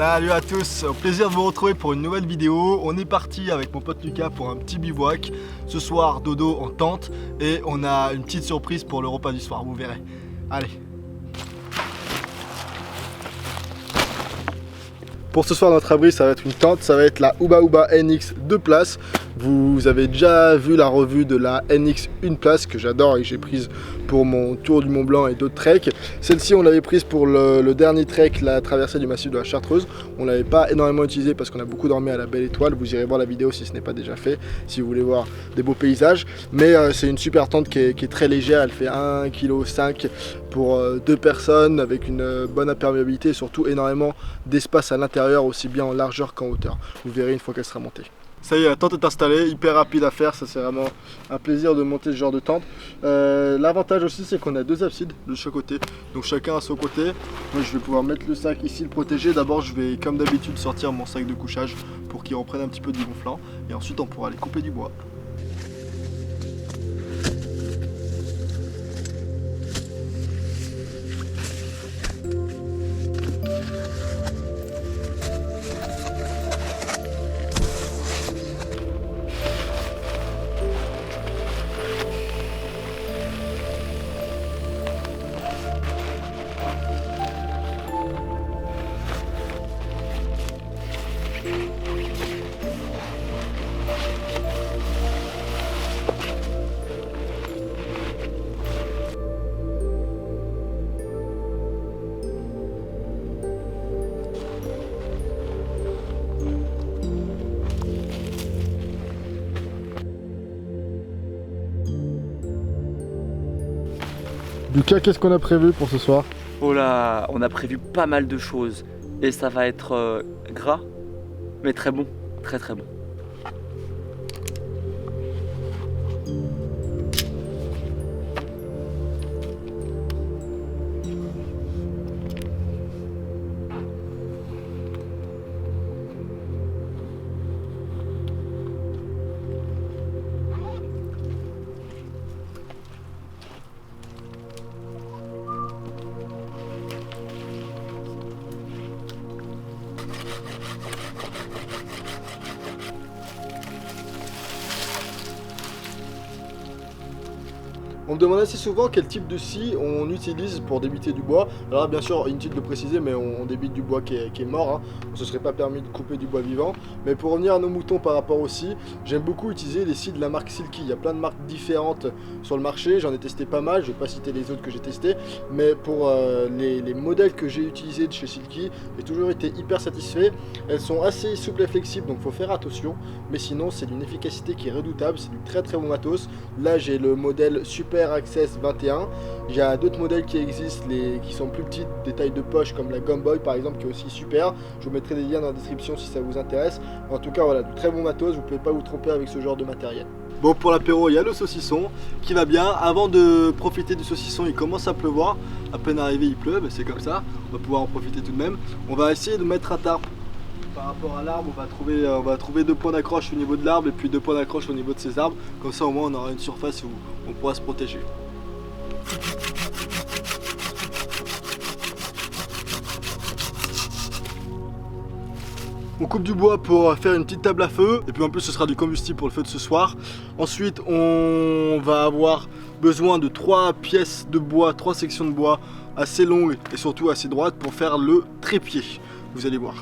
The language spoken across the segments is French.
Salut à tous, au plaisir de vous retrouver pour une nouvelle vidéo. On est parti avec mon pote Lucas pour un petit bivouac. Ce soir, dodo en tente et on a une petite surprise pour le repas du soir, vous verrez. Allez. Pour ce soir, notre abri, ça va être une tente, ça va être la Uba Uba NX 2 places. Vous avez déjà vu la revue de la NX 1 place que j'adore et que j'ai prise pour mon tour du Mont Blanc et d'autres treks. Celle-ci, on l'avait prise pour le dernier trek, la traversée du massif de la Chartreuse. On ne l'avait pas énormément utilisée parce qu'on a beaucoup dormi à la Belle Étoile. Vous irez voir la vidéo si ce n'est pas déjà fait, si vous voulez voir des beaux paysages. Mais c'est une super tente qui est très légère, elle fait 1,5 kg pour 2 personnes avec une bonne imperméabilité et surtout énormément d'espace à l'intérieur, aussi bien en largeur qu'en hauteur. Vous verrez une fois qu'elle sera montée. Ça y est, la tente est installée, hyper rapide à faire, ça c'est vraiment un plaisir de monter ce genre de tente. L'avantage aussi c'est qu'on a deux absides de chaque côté, donc chacun à son côté. Moi je vais pouvoir mettre le sac ici, le protéger. D'abord je vais comme d'habitude sortir mon sac de couchage pour qu'il reprenne un petit peu du gonflant et ensuite on pourra aller couper du bois. Lucas, qu'est-ce qu'on a prévu pour ce soir? Oh là, on a prévu pas mal de choses et ça va être gras, mais très bon, très très bon. On me demande assez souvent quel type de scie on utilise pour débiter du bois. Alors bien sûr, inutile de préciser, mais on débite du bois qui est mort. On ne se serait pas permis de couper du bois vivant. Mais pour revenir à nos moutons par rapport aux scies, j'aime beaucoup utiliser les scies de la marque Silky. Il y a plein de marques différentes sur le marché. J'en ai testé pas mal. Je ne vais pas citer les autres que j'ai testés. Mais pour les modèles que j'ai utilisés de chez Silky, j'ai toujours été hyper satisfait. Elles sont assez souples et flexibles, donc il faut faire attention. Mais sinon, c'est d'une efficacité qui est redoutable. C'est du très très bon matos. Là, j'ai le modèle Super Access 21. Il y a d'autres modèles qui existent, qui sont plus petites, des tailles de poche comme la Gumboy par exemple, qui est aussi super. Je vous mettrai des liens dans la description si ça vous intéresse. En tout cas, voilà, du très bon matos, vous ne pouvez pas vous tromper avec ce genre de matériel. Bon, pour l'apéro, il y a le saucisson qui va bien. Avant de profiter du saucisson, il commence à pleuvoir. À peine arrivé, il pleut, c'est comme ça. On va pouvoir en profiter tout de même. On va essayer de mettre un tarp. Par rapport à l'arbre, on va trouver 2 points d'accroche au niveau de l'arbre et puis 2 points d'accroche au niveau de ces arbres. Comme ça, au moins, on aura une surface où on pourra se protéger. On coupe du bois pour faire une petite table à feu et puis en plus ce sera du combustible pour le feu de ce soir. Ensuite on va avoir besoin de 3 pièces de bois, 3 sections de bois assez longues et surtout assez droites pour faire le trépied. Vous allez voir.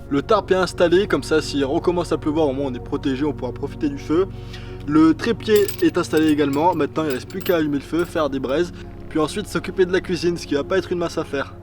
Le tarp est installé, comme ça s'il recommence à pleuvoir, au moins on est protégé, on pourra profiter du feu. Le trépied est installé également, maintenant il ne reste plus qu'à allumer le feu, faire des braises, puis ensuite s'occuper de la cuisine, ce qui va pas être une masse à faire.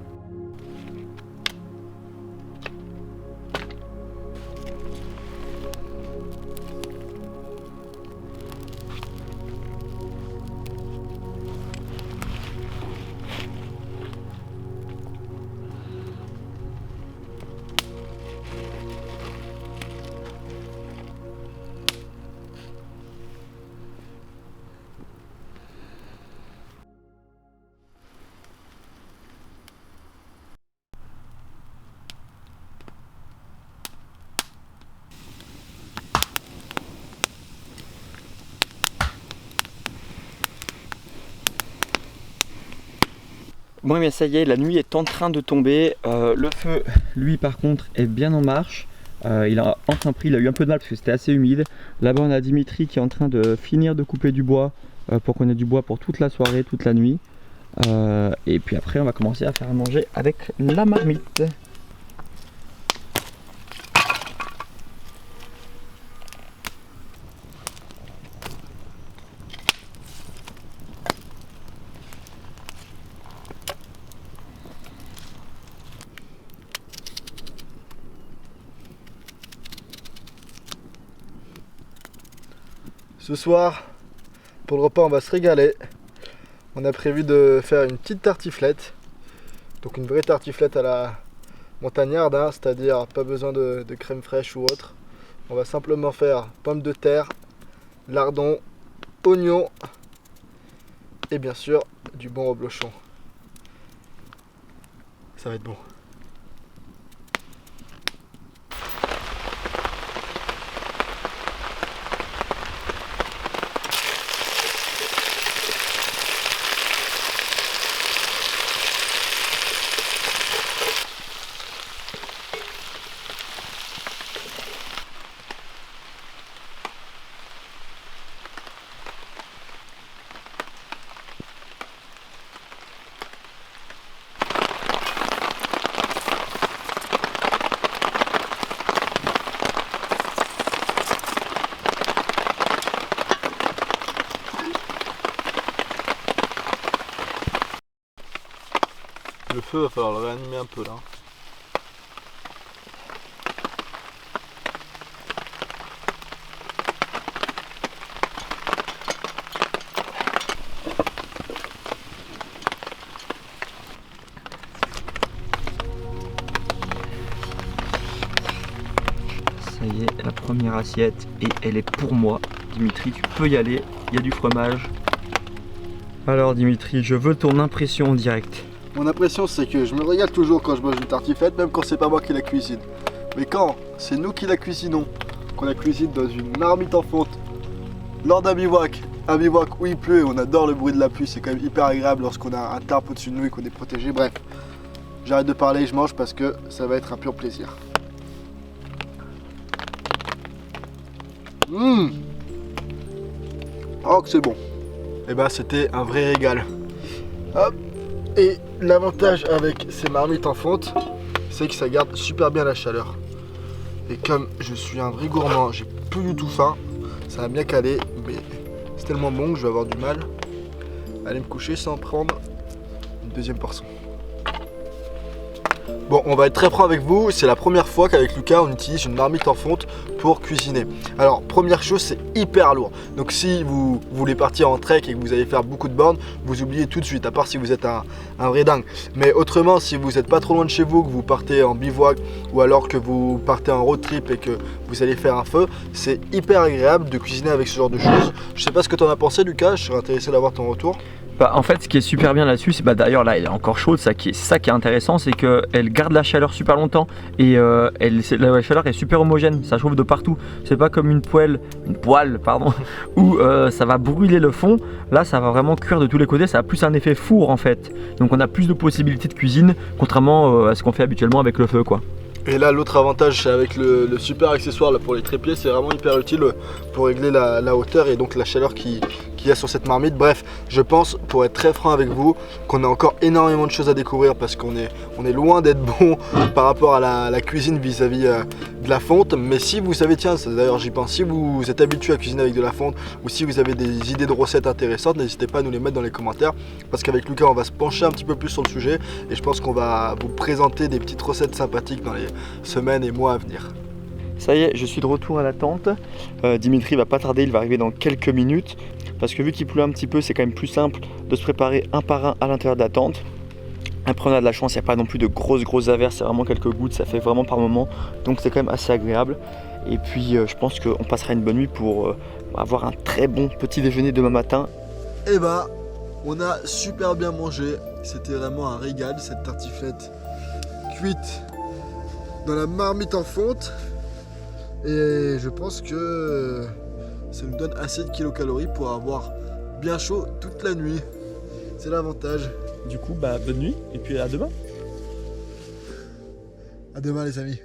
Bon, mais ça y est, la nuit est en train de tomber. Le feu, lui, par contre, est bien en marche. Il a enfin pris, il a eu un peu de mal parce que c'était assez humide. Là-bas, on a Dimitri qui est en train de finir de couper du bois pour qu'on ait du bois pour toute la soirée, toute la nuit. Et puis après, on va commencer à faire à manger avec la marmite. Ce soir, pour le repas, on va se régaler. On a prévu de faire une petite tartiflette. Donc une vraie tartiflette à la montagnarde, hein, c'est-à-dire pas besoin de crème fraîche ou autre. On va simplement faire pommes de terre, lardons, oignons et bien sûr du bon reblochon. Ça va être bon. Le feu, va falloir le réanimer un peu là. Ça y est, la première assiette et elle est pour moi. Dimitri, tu peux y aller, il y a du fromage. Alors Dimitri, je veux ton impression en direct. Mon impression, c'est que je me régale toujours quand je mange une tartiflette, même quand c'est pas moi qui la cuisine. Mais quand c'est nous qui la cuisinons, qu'on la cuisine dans une marmite en fonte, lors d'un bivouac où il pleut et on adore le bruit de la pluie, c'est quand même hyper agréable lorsqu'on a un tarp au-dessus de nous et qu'on est protégé. Bref, j'arrête de parler et je mange parce que ça va être un pur plaisir. Oh que c'est bon. Et ben c'était un vrai régal. Hop. Et l'avantage avec ces marmites en fonte, c'est que ça garde super bien la chaleur. Et comme je suis un vrai gourmand, j'ai plus du tout faim, ça va bien caler, mais c'est tellement bon que je vais avoir du mal à aller me coucher sans prendre une deuxième portion. Bon, on va être très franc avec vous, c'est la première fois qu'avec Lucas on utilise une marmite en fonte pour cuisiner. Alors première chose, c'est hyper lourd, donc si vous voulez partir en trek et que vous allez faire beaucoup de bornes, vous oubliez tout de suite, à part si vous êtes un vrai dingue. Mais autrement, si vous n'êtes pas trop loin de chez vous, que vous partez en bivouac ou alors que vous partez en road trip et que vous allez faire un feu, c'est hyper agréable de cuisiner avec ce genre de choses. Je sais pas ce que tu en as pensé Lucas, je serais intéressé d'avoir ton retour. Bah, en fait, ce qui est super bien là-dessus, c'est d'ailleurs là, elle est encore chaude, c'est ça qui est intéressant, c'est qu'elle garde la chaleur super longtemps et la chaleur est super homogène, ça chauffe de partout. C'est pas comme une poêle, où ça va brûler le fond. Là, ça va vraiment cuire de tous les côtés, ça a plus un effet four en fait. Donc on a plus de possibilités de cuisine, contrairement à ce qu'on fait habituellement avec le feu, quoi. Et là, l'autre avantage, c'est avec le super accessoire là, pour les trépieds, c'est vraiment hyper utile pour régler la hauteur et donc la chaleur qui qu'il y a sur cette marmite. Bref, je pense, pour être très franc avec vous, qu'on a encore énormément de choses à découvrir parce qu'on est loin d'être bon par rapport à la cuisine vis-à-vis de la fonte. Mais si vous savez, tiens, d'ailleurs j'y pense, si vous êtes habitué à cuisiner avec de la fonte ou si vous avez des idées de recettes intéressantes, n'hésitez pas à nous les mettre dans les commentaires parce qu'avec Lucas on va se pencher un petit peu plus sur le sujet et je pense qu'on va vous présenter des petites recettes sympathiques dans les semaines et mois à venir. Ça y est, je suis de retour à la tente. Dimitri va pas tarder, il va arriver dans quelques minutes. Parce que vu qu'il pleut un petit peu, c'est quand même plus simple de se préparer un par un à l'intérieur de la tente. Après on a de la chance, il n'y a pas non plus de grosses averses, c'est vraiment quelques gouttes, ça fait vraiment par moment. Donc c'est quand même assez agréable. Et puis je pense qu'on passera une bonne nuit pour avoir un très bon petit déjeuner demain matin. Et bah, on a super bien mangé. C'était vraiment un régal cette tartiflette cuite dans la marmite en fonte. Et je pense que ça nous donne assez de kilocalories pour avoir bien chaud toute la nuit. C'est l'avantage. Du coup, bah bonne nuit et puis à demain. À demain les amis.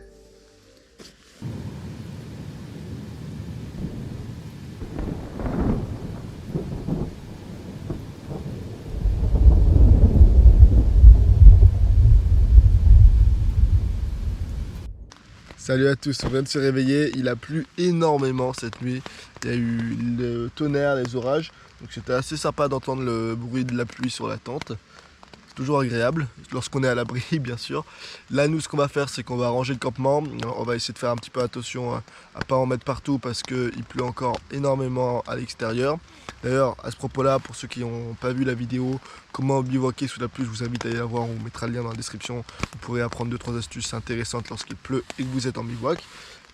Salut à tous, on vient de se réveiller, il a plu énormément cette nuit, il y a eu le tonnerre, les orages, donc c'était assez sympa d'entendre le bruit de la pluie sur la tente. C'est toujours agréable, lorsqu'on est à l'abri bien sûr. Là nous ce qu'on va faire c'est qu'on va ranger le campement, on va essayer de faire un petit peu attention à pas en mettre partout parce qu'il pleut encore énormément à l'extérieur. D'ailleurs à ce propos là, pour ceux qui n'ont pas vu la vidéo comment bivouaquer sous la pluie, je vous invite à aller la voir, on mettra le lien dans la description. Vous pourrez apprendre 2-3 astuces intéressantes lorsqu'il pleut et que vous êtes en bivouac.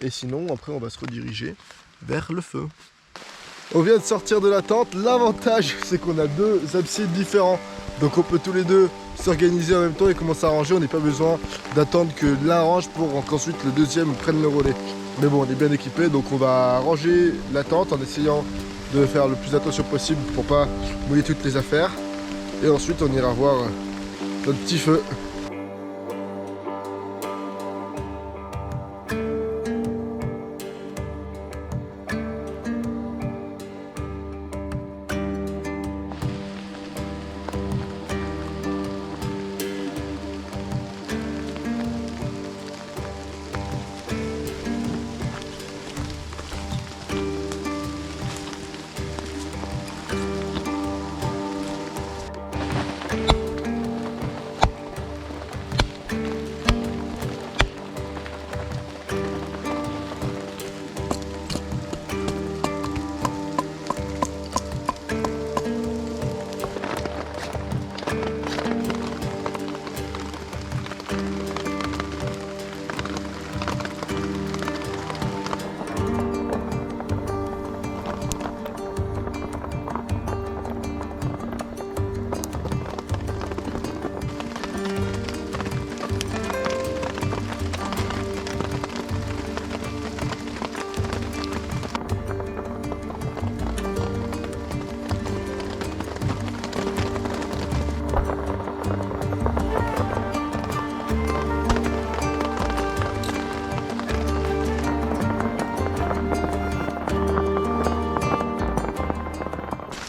Et sinon après on va se rediriger vers le feu. On vient de sortir de la tente, l'avantage c'est qu'on a deux absides différents. Donc on peut tous les deux s'organiser en même temps et commencer à ranger, on n'a pas besoin d'attendre que l'un range pour qu'ensuite le deuxième prenne le relais. Mais bon, on est bien équipé, donc on va ranger la tente en essayant de faire le plus attention possible pour pas mouiller toutes les affaires. Et ensuite on ira voir notre petit feu.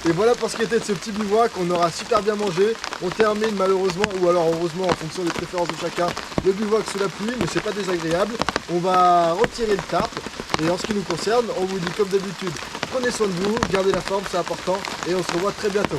Et voilà pour ce qui était de ce petit bivouac, on aura super bien mangé. On termine malheureusement, ou alors heureusement en fonction des préférences de chacun, le bivouac sous la pluie, mais c'est pas désagréable. On va retirer le tarp, et en ce qui nous concerne, on vous dit comme d'habitude, prenez soin de vous, gardez la forme, c'est important, et on se revoit très bientôt.